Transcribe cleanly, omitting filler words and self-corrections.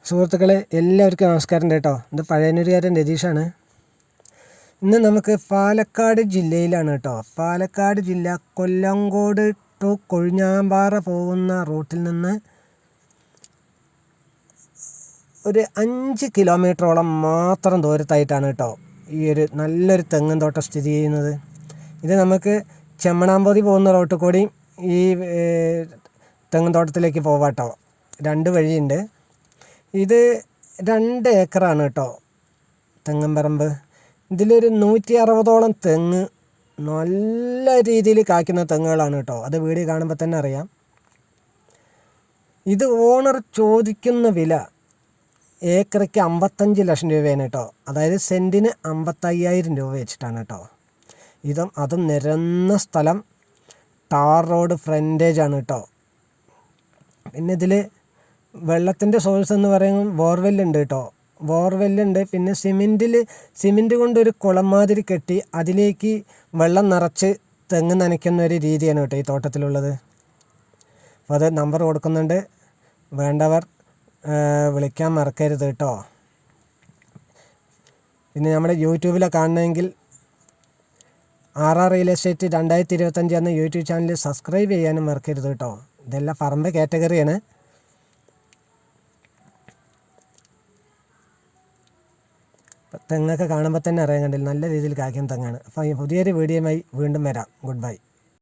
സുഹൃത്തുക്കളെ എല്ലാവർക്കും നമസ്കാരം കേട്ടോ. ഇത് പഴയന്നൂരുകാരൻ രതീഷാണ്. ഇന്ന് നമുക്ക് പാലക്കാട് ജില്ലയിലാണ് കേട്ടോ. പാലക്കാട് ജില്ല കൊല്ലങ്കോട് ടു കൊഴിഞ്ഞാമ്പാറ പോകുന്ന റൂട്ടിൽ നിന്ന് ഒരു 5 കിലോമീറ്ററോളം മാത്രം ദൂരത്തായിട്ടാണ് കേട്ടോ ഈ ഒരു നല്ലൊരു തെങ്ങും തോട്ടം സ്ഥിതി ചെയ്യുന്നത്. ഇത് നമുക്ക് ചെമ്മണാമ്പതി പോകുന്ന റോട്ടിൽ കൂടി ഈ തെങ്ങും തോട്ടത്തിലേക്ക് പോവാം കേട്ടോ. 2 വഴിയുണ്ട്. ഇത് 2 ഏക്കറാണ് കേട്ടോ തെങ്ങും പറമ്പ്. ഇതിലൊരു 160ഓളം തെങ്ങ് നല്ല രീതിയിൽ കായ്ക്കുന്ന തെങ്ങുകളാണ് കേട്ടോ. അത് വീഡിയോ കാണുമ്പോൾ തന്നെ അറിയാം. ഇത് ഓണർ ചോദിക്കുന്ന വില ഏക്കറയ്ക്ക് 55 ലക്ഷം രൂപയാണ് കേട്ടോ. അതായത് സെൻറ്റിന് 55,000 രൂപ വെച്ചിട്ടാണ് കേട്ടോ. അതും നിരന്ന സ്ഥലം, ടാർ റോഡ് ഫ്രണ്ടേജ് ആണ് കേട്ടോ. പിന്നെ ഇതിൽ വെള്ളത്തിൻ്റെ സോഴ്സ് എന്ന് പറയുമ്പോൾ ബോർവെല്ലുണ്ട് കേട്ടോ. ബോർവെല്ലുണ്ട്. പിന്നെ സിമെൻറ്റ് കൊണ്ടൊരു കുളം മാതിരി കെട്ടി അതിലേക്ക് വെള്ളം നിറച്ച് തെങ്ങ് നനയ്ക്കുന്ന ഒരു രീതിയാണ് കേട്ടോ ഈ തോട്ടത്തിലുള്ളത്. അപ്പോൾ അത് നമ്പർ കൊടുക്കുന്നുണ്ട്, വേണ്ടവർ വിളിക്കാൻ മറക്കരുത് കേട്ടോ. പിന്നെ നമ്മുടെ യൂട്യൂബിലെ കാണണമെങ്കിൽ RR റിയൽ എസ്റ്റേറ്റ് 2025 എന്ന യൂട്യൂബ് ചാനൽ സബ്സ്ക്രൈബ് ചെയ്യാനും മറക്കരുത് കേട്ടോ. ഇതെല്ലാം പറമ്പ് കാറ്റഗറിയാണ്. തെങ്ങൊക്കെ കാണുമ്പോൾ തന്നെ അറിയാൻ കണ്ടില്ല, നല്ല രീതിയിൽ കായ്ക്കുന്ന തെങ്ങാണ്. അപ്പോൾ പുതിയൊരു വീഡിയോയുമായി വീണ്ടും വരാം. Good bye.